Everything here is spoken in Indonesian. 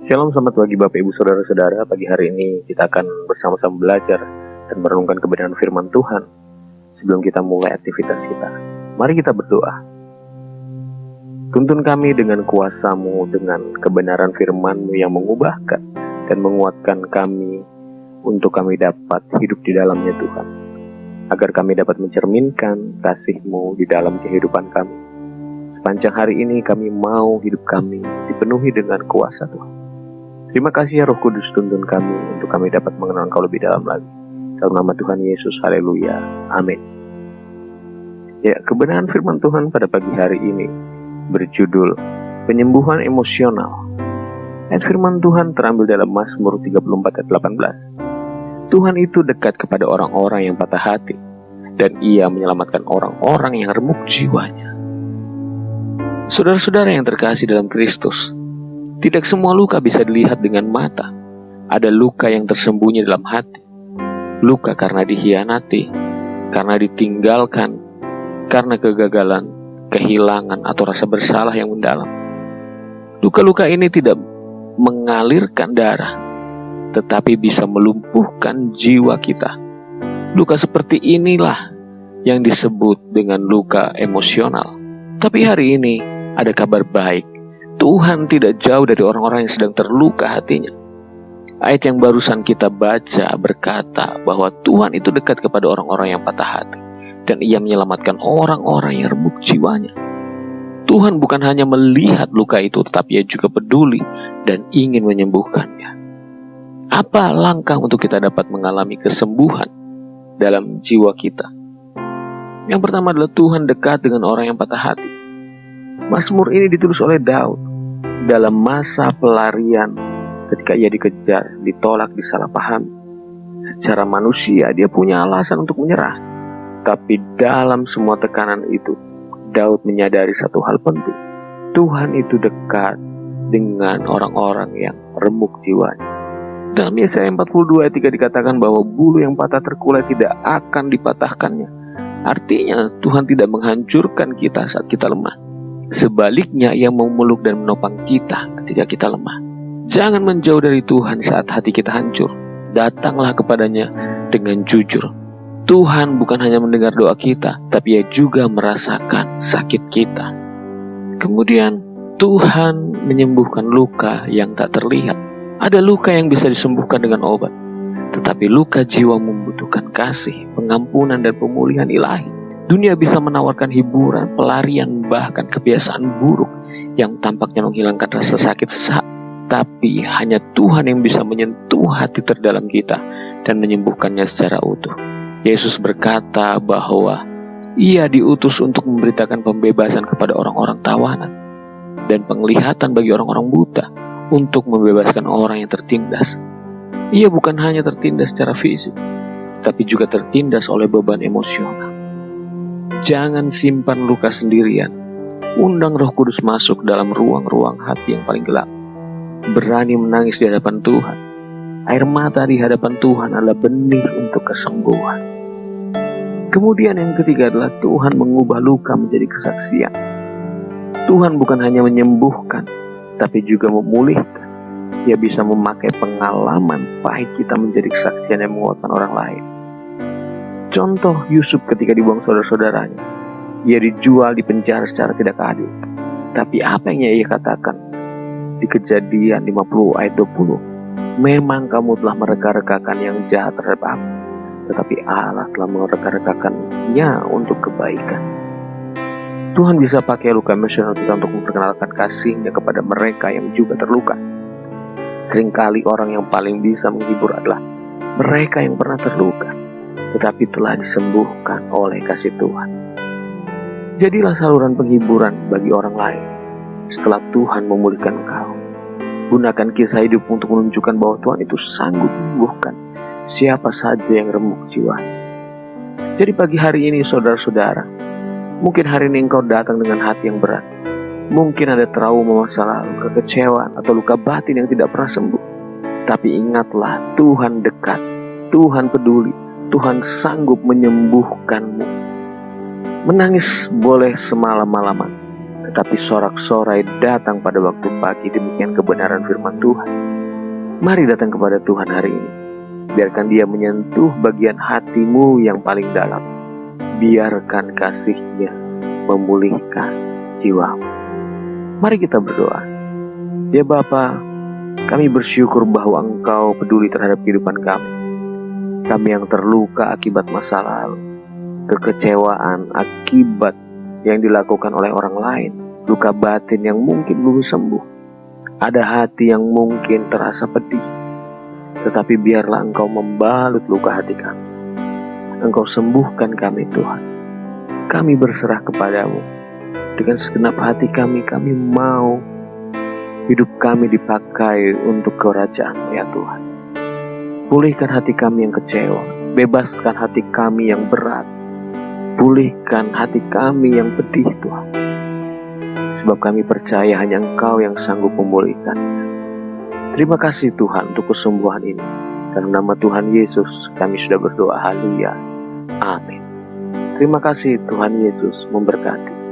Shalom, selamat pagi Bapak Ibu Saudara-saudara. Pagi hari ini kita akan bersama-sama belajar dan merenungkan kebenaran firman Tuhan. Sebelum kita mulai aktivitas kita, mari kita berdoa. Tuntun kami dengan kuasa-Mu, dengan kebenaran firman-Mu yang mengubahkan dan menguatkan kami untuk kami dapat hidup di dalamnya Tuhan. Agar kami dapat mencerminkan kasih-Mu di dalam kehidupan kami. Sepanjang hari ini kami mau hidup kami dipenuhi dengan kuasa Tuhan. Terima kasih ya Roh Kudus, tuntun kami untuk kami dapat mengenal Engkau lebih dalam lagi. Dalam nama Tuhan Yesus, haleluya, amin. Ya, kebenaran firman Tuhan pada pagi hari ini berjudul penyembuhan emosional. Ayat firman Tuhan terambil dalam Mazmur 34 ayat 18. Tuhan itu dekat kepada orang-orang yang patah hati, dan Ia menyelamatkan orang-orang yang remuk jiwanya. Saudara-saudara yang terkasih dalam Kristus, tidak semua luka bisa dilihat dengan mata. Ada luka yang tersembunyi dalam hati. Luka karena dikhianati, karena ditinggalkan, karena kegagalan, kehilangan, atau rasa bersalah yang mendalam. Luka-luka ini tidak mengalirkan darah, tetapi bisa melumpuhkan jiwa kita. Luka seperti inilah yang disebut dengan luka emosional. Tapi hari ini ada kabar baik. Tuhan tidak jauh dari orang-orang yang sedang terluka hatinya. Ayat yang barusan kita baca berkata bahwa Tuhan itu dekat kepada orang-orang yang patah hati, dan Ia menyelamatkan orang-orang yang remuk jiwanya. Tuhan bukan hanya melihat luka itu, tetapi Ia juga peduli dan ingin menyembuhkannya. Apa langkah untuk kita dapat mengalami kesembuhan dalam jiwa kita? Yang pertama adalah Tuhan dekat dengan orang yang patah hati. Mazmur ini ditulis oleh Daud dalam masa pelarian ketika ia dikejar, ditolak, disalahpahami. Secara manusia dia punya alasan untuk menyerah. Tapi dalam semua tekanan itu, Daud menyadari satu hal penting. Tuhan itu dekat dengan orang-orang yang remuk jiwanya. Dalam Yesaya 42 ayat 3 dikatakan bahwa bulu yang patah terkulai tidak akan dipatahkannya. Artinya Tuhan tidak menghancurkan kita saat kita lemah. Sebaliknya, Ia memeluk dan menopang kita ketika kita lemah. Jangan menjauh dari Tuhan saat hati kita hancur. Datanglah kepadanya dengan jujur. Tuhan bukan hanya mendengar doa kita, tapi Ia juga merasakan sakit kita. Kemudian, Tuhan menyembuhkan luka yang tak terlihat. Ada luka yang bisa disembuhkan dengan obat, tetapi luka jiwa membutuhkan kasih, pengampunan, dan pemulihan ilahi. Dunia bisa menawarkan hiburan, pelarian, bahkan kebiasaan buruk yang tampaknya menghilangkan rasa sakit sesaat. Tapi hanya Tuhan yang bisa menyentuh hati terdalam kita dan menyembuhkannya secara utuh. Yesus berkata bahwa Ia diutus untuk memberitakan pembebasan kepada orang-orang tawanan dan penglihatan bagi orang-orang buta, untuk membebaskan orang yang tertindas. Ia bukan hanya tertindas secara fisik, tapi juga tertindas oleh beban emosional. Jangan simpan luka sendirian. Undang Roh Kudus masuk dalam ruang-ruang hati yang paling gelap. Berani menangis di hadapan Tuhan. Air mata di hadapan Tuhan adalah benih untuk kesembuhan. Kemudian yang ketiga adalah Tuhan mengubah luka menjadi kesaksian. Tuhan bukan hanya menyembuhkan, tapi juga memulihkan. Ia bisa memakai pengalaman pahit kita menjadi kesaksian yang menguatkan orang lain. Contoh Yusuf ketika dibuang saudara-saudaranya. Ia dijual, dipenjara secara tidak adil. Tapi apa yang ia katakan di Kejadian 50 ayat 20? Memang kamu telah mereka-rekakan yang jahat terhadap aku, tetapi Allah telah mereka-rekakannya untuk kebaikan. Tuhan bisa pakai luka emosional kita untuk memperkenalkan kasih-Nya kepada mereka yang juga terluka. Seringkali orang yang paling bisa menghibur adalah mereka yang pernah terluka, tetapi telah disembuhkan oleh kasih Tuhan. Jadilah saluran penghiburan bagi orang lain setelah Tuhan memulihkan engkau. Gunakan kisah hidup untuk menunjukkan bahwa Tuhan itu sanggup menyembuhkan siapa saja yang remuk jiwanya. Jadi pagi hari ini saudara-saudara, mungkin hari ini engkau datang dengan hati yang berat. Mungkin ada trauma masa lalu, kekecewaan, atau luka batin yang tidak pernah sembuh. Tapi ingatlah, Tuhan dekat, Tuhan peduli, Tuhan sanggup menyembuhkanmu. Menangis boleh semalam-malaman, tetapi sorak-sorai datang pada waktu pagi. Demikian kebenaran firman Tuhan. Mari datang kepada Tuhan hari ini. Biarkan Dia menyentuh bagian hatimu yang paling dalam. Biarkan kasih-Nya memulihkan jiwamu. Mari kita berdoa. Ya Bapa, kami bersyukur bahwa Engkau peduli terhadap kehidupan kami. Kami yang terluka akibat masa lalu, kekecewaan akibat yang dilakukan oleh orang lain, luka batin yang mungkin belum sembuh, ada hati yang mungkin terasa pedih. Tetapi biarlah Engkau membalut luka hati kami. Engkau sembuhkan kami Tuhan. Kami berserah kepadamu. Dengan segenap hati kami mau hidup kami dipakai untuk kerajaan ya Tuhan. Pulihkan hati kami yang kecewa. Bebaskan hati kami yang berat. Pulihkan hati kami yang pedih Tuhan. Sebab kami percaya hanya Engkau yang sanggup memulihkan. Terima kasih Tuhan untuk kesembuhan ini. Dalam nama Tuhan Yesus kami sudah berdoa. Haleluya. Amin. Terima kasih Tuhan Yesus memberkati.